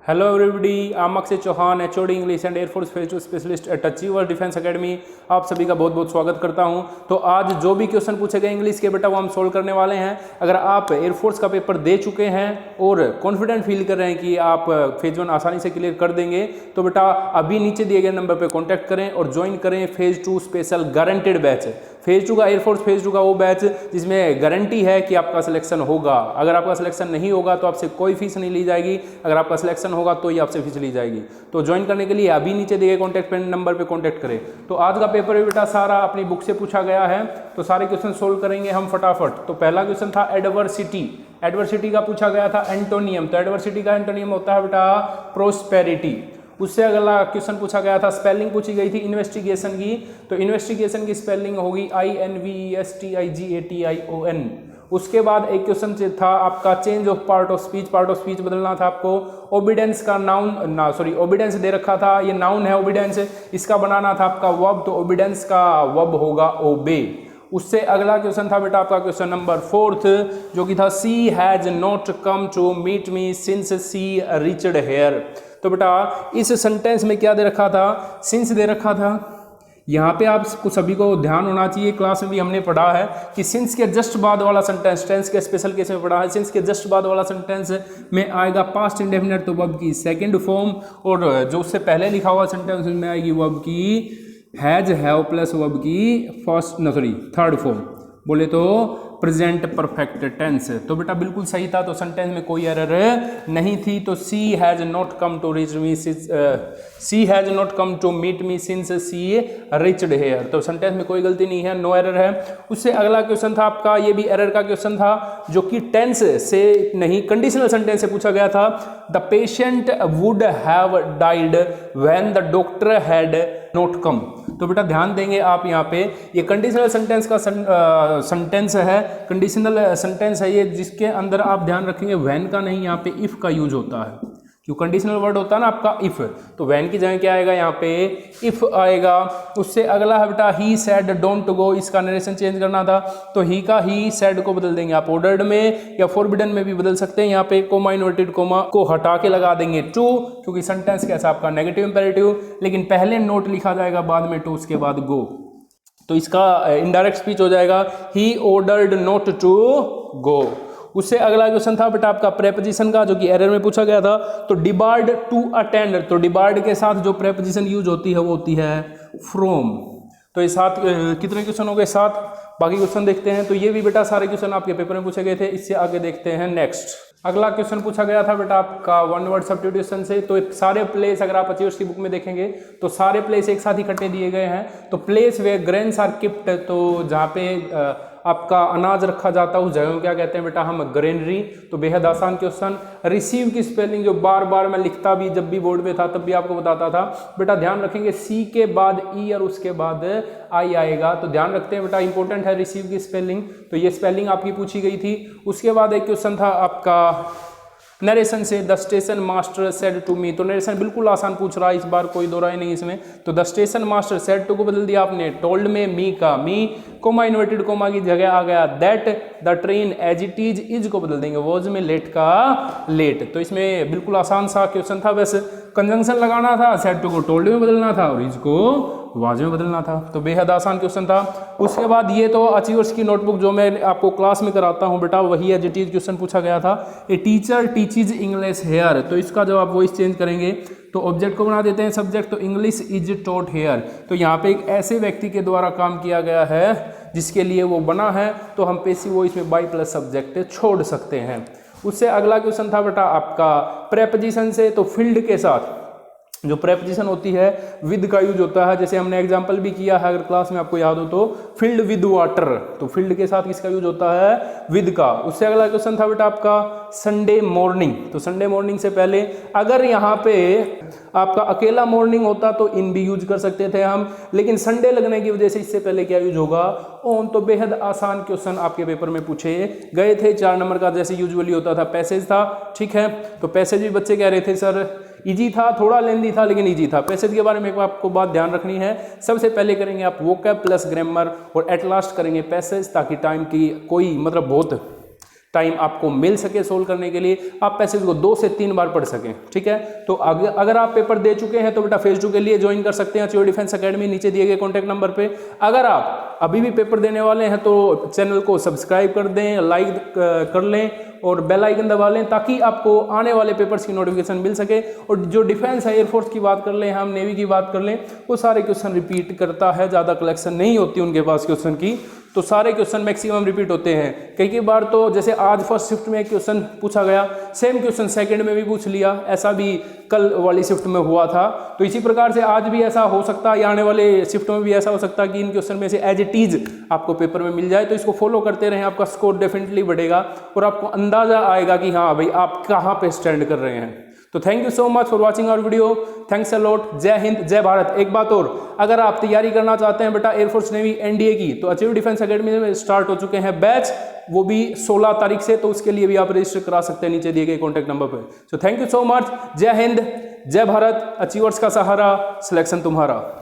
Hello everybody, I'm Akshay Chauhan, HOD English and air force phase 2 specialist at Achiever Defence Academy. आप सभी का बहुत बहुत स्वागत करता हूं। तो आज जो भी क्वेश्चन पूछे गए इंग्लिश के बेटा वो हम सोल्व करने वाले हैं। अगर आप एयरफोर्स का पेपर दे चुके हैं और कॉन्फिडेंट फील कर रहे हैं कि आप फेज 1 आसानी से क्लियर कर देंगे तो बेटा अभी नीचे दिए गए नंबर पर कॉन्टैक्ट करें और ज्वाइन करें phase 2 special guaranteed batch. Phase 2 का एयरफोर्स फेज 2 का वो बैच जिसमें गारंटी है कि आपका सिलेक्शन होगा। अगर आपका सिलेक्शन नहीं होगा तो आपसे कोई फीस नहीं ली जाएगी, अगर आपका सिलेक्शन होगा तो ही आपसे फीस ली जाएगी। तो ज्वाइन करने के लिए अभी नीचे दिए गए कॉन्टैक्ट नंबर पे कॉन्टैक्ट करें। तो आज का पेपर भी बेटा सारा अपनी बुक से पूछा गया है, तो सारे क्वेश्चन सोल्व करेंगे हम फटाफट। तो पहला क्वेश्चन था एडवर्सिटी। एडवर्सिटी का पूछा गया था एंटोनियम। तो एडवर्सिटी का एंटोनियम होता है बेटा प्रोस्पेरिटी। उससे अगला क्वेश्चन पूछा गया था, स्पेलिंग पूछी गई थी इन्वेस्टिगेशन की। तो इन्वेस्टिगेशन की स्पेलिंग होगी INVESTIGATION। उसके बाद एक क्वेश्चन था आपका change of part of speech. Part of speech बदलना था आपको। ओबिडेंस का नाउन ओबिडेंस दे रखा था, ये नाउन है ओबिडेंस, इसका बनाना था आपका वर्ब। तो ओबिडेंस का वर्ब होगा ओबे। उससे अगला क्वेश्चन था बेटा आपका क्वेश्चन नंबर 4 जो कि था she has not come to meet me since she reached here. तो बेटा इस सेंटेंस में क्या दे रखा था, सिंस दे रखा था। यहाँ पे आपको सभी को ध्यान होना चाहिए, क्लास में भी हमने पढ़ा है कि सिंस के जस्ट बाद वाला सेंटेंस, टेंस के स्पेशल केस में पढ़ा है, सिंस के जस्ट बाद वाला सेंटेंस में आएगा पास्ट इंडेफिनिट तो वर्ब की सेकंड फॉर्म, और जो उससे पहले लिखा हुआ सेंटेंस में आएगी वर्ब की हैज हैव प्लस वर्ब की थर्ड फॉर्म, बोले तो प्रेजेंट परफेक्ट टेंस। तो बेटा बिल्कुल सही था, तो सेंटेंस में कोई एरर नहीं थी। तो she has not come to reach me, she has not come to meet me since she reached here. तो सेंटेंस में कोई गलती नहीं है, नो एरर है। उससे अगला क्वेश्चन था आपका, ये भी एरर का क्वेश्चन था जो कि टेंस से नहीं कंडीशनल सेंटेंस से पूछा गया था। The patient would have died when the doctor had not come. तो बेटा ध्यान देंगे आप यहाँ पे, ये कंडीशनल सेंटेंस का सेंटेंस है, कंडीशनल सेंटेंस है ये, जिसके अंदर आप ध्यान रखेंगे व्हेन का नहीं, यहाँ पे इफ का यूज होता है। क्यों कंडीशनल वर्ड होता है ना आपका इफ, तो व्हेन की जगह क्या आएगा, यहाँ पे इफ आएगा। उससे अगला है बेटा ही सेड डोंट गो, इसका नरेशन चेंज करना था, तो ही का ही सेड को बदल देंगे आप ऑर्डर्ड में या फॉरबिडन में भी बदल सकते हैं। यहाँ पे कोमा इन्वर्टेड कोमा को हटा के लगा देंगे टू, क्योंकि सेंटेंस कैसा आपका नेगेटिव इंपेरेटिव, लेकिन पहले नोट लिखा जाएगा बाद में टू, उसके बाद गो। तो इसका इनडायरेक्ट स्पीच हो जाएगा he ordered not to go. उससे अगला क्वेश्चन था बेटा आपका प्रेपोजिशन का, जो कि एरर में पूछा गया था। तो डिबार्ड टू अटेंड, तो डिबार्ड के साथ जो प्रेपोजिशन यूज होती है वो होती है फ्रॉम। तो ये साथ कितने क्वेश्चन हो गए, 7। बाकी क्वेश्चन देखते हैं। तो ये भी बेटा सारे क्वेश्चन आपके पेपर में पूछे गए थे। इससे आगे देखते हैं नेक्स्ट। अगला क्वेश्चन पूछा गया था बेटा आपका वन वर्ड सब्स्टिट्यूशन से। तो सारे प्लेस अगर आप अचीवर्स की बुक में देखेंगे तो सारे प्लेस एक साथ इकट्ठे दिए गए हैं। तो place where grains are kept, तो जहाँ पे आपका अनाज रखा जाता है उस जगह को क्या कहते हैं बेटा हम, ग्रेनरी। तो बेहद आसान क्वेश्चन। रिसीव की स्पेलिंग जो बार बार मैं लिखता भी जब भी बोर्ड पे था तब भी आपको बताता था बेटा, ध्यान रखेंगे सी के बाद ई और उसके बाद आई आएगा। तो ध्यान रखते हैं बेटा, इंपॉर्टेंट है रिसीव की स्पेलिंग। तो ये स्पेलिंग आपकी पूछी गई थी। उसके बाद एक क्वेश्चन था आपका नरेशन से, the station master said to me. तो नरेशन बिल्कुल आसान पूछ रहा है इस बार, कोई दो राय नहीं इसमें। तो the station master said to को बदल दिया आपने टोल्ड में मी का मी, कोमा इन्वर्टेड कोमा की जगह आ गया that, the train as it is को बदल देंगे वॉज में लेट का लेट। तो इसमें बिल्कुल आसान सा क्वेश्चन था, बस कंजंक्शन लगाना था, सेड टू को टोल्ड में बदलना था और इज को वाज में बदलना था। तो बेहद आसान क्वेश्चन था। उसके बाद ये तो अचीवर्स की नोटबुक जो मैं आपको क्लास में कराता हूँ बेटा, वही एज इट इज क्वेश्चन पूछा गया था। A teacher teaches English here, तो इसका जब आप वॉइस चेंज करेंगे तो ऑब्जेक्ट को बना देते हैं सब्जेक्ट, तो इंग्लिश इज टॉट हेयर। तो यहाँ पे एक ऐसे व्यक्ति के द्वारा काम किया गया है जिसके लिए वो बना है, तो हम पैसिव वॉइस में बाय प्लस सब्जेक्ट छोड़ सकते हैं। उससे अगला क्वेश्चन था बेटा आपका प्रेपोजिशन से। तो फील्ड के साथ जो प्रेपोजिशन होती है विद का यूज होता है, जैसे हमने एग्जांपल भी किया है अगर क्लास में आपको याद हो तो, फील्ड विद वाटर। तो फील्ड के साथ किसका यूज होता है, विद का। उससे अगला क्वेश्चन था बेटा आपका संडे मॉर्निंग। तो संडे मॉर्निंग से पहले अगर यहाँ पे आपका अकेला मॉर्निंग होता तो इन भी यूज कर सकते थे हम, लेकिन संडे लगने की वजह से इससे पहले क्या यूज होगा, ऑन। तो बेहद आसान क्वेश्चन आपके पेपर में पूछे गए थे। 4 नंबर का जैसे यूजुअली होता था पैसेज था, ठीक है। तो पैसेज भी बच्चे कह रहे थे सर इजी था, थोड़ा लेंदी था लेकिन इजी था। पैसेज के बारे में आपको बात ध्यान रखनी है। सबसे पहले करेंगे आप वोकैब प्लस ग्रामर और एट लास्ट करेंगे पैसेज, ताकि टाइम की कोई मतलब बहुत टाइम आपको मिल सके सोल्व करने के लिए, आप पैसेज को 2 से 3 बार पढ़ सकें। ठीक है, तो अगर आप पेपर दे चुके हैं तो बेटा फेज 2 के लिए ज्वाइन कर सकते हैं अचीवर डिफेंस एकेडमी, नीचे दिए गए कॉन्टैक्ट नंबर पे। अगर आप अभी भी पेपर देने वाले हैं तो चैनल को सब्सक्राइब कर दें, लाइक कर लें और बेल आइकन दबा लें, ताकि आपको आने वाले पेपर्स की नोटिफिकेशन मिल सके। और जो डिफेंस है, एयरफोर्स की बात कर लें, हम नेवी की बात कर लें, वो सारे क्वेश्चन रिपीट करता है, ज़्यादा कलेक्शन नहीं होती उनके पास क्वेश्चन की, तो सारे क्वेश्चन मैक्सिमम रिपीट होते हैं। कई बार तो जैसे आज फर्स्ट शिफ्ट में एक क्वेश्चन पूछा गया, सेम क्वेश्चन सेकंड में भी पूछ लिया, ऐसा भी कल वाली शिफ्ट में हुआ था। तो इसी प्रकार से आज भी ऐसा हो सकता है या आने वाले शिफ्ट में भी ऐसा हो सकता है कि इन क्वेश्चन में से एज इट इज आपको पेपर में मिल जाए। तो इसको फॉलो करते रहें, आपका स्कोर डेफिनेटली बढ़ेगा और आपको अंदाजा आएगा कि हाँ भाई आप कहाँ पे स्टैंड कर रहे हैं। तो thank you so much for watching our video, thanks a lot, Jai Hind जय भारत। एक बात और, अगर आप तैयारी करना चाहते हैं बेटा एयरफोर्स नेवी एनडीए की, तो अचीवर डिफेंस एकेडमी में स्टार्ट हो चुके हैं बैच, वो भी 16 तारीख से, तो उसके लिए भी आप रजिस्टर करा सकते हैं नीचे दिए गए कॉन्टैक्ट नंबर पर। So thank you so much, जय हिंद जय भारत, अचीवर्स का सहारा, सिलेक्शन तुम्हारा।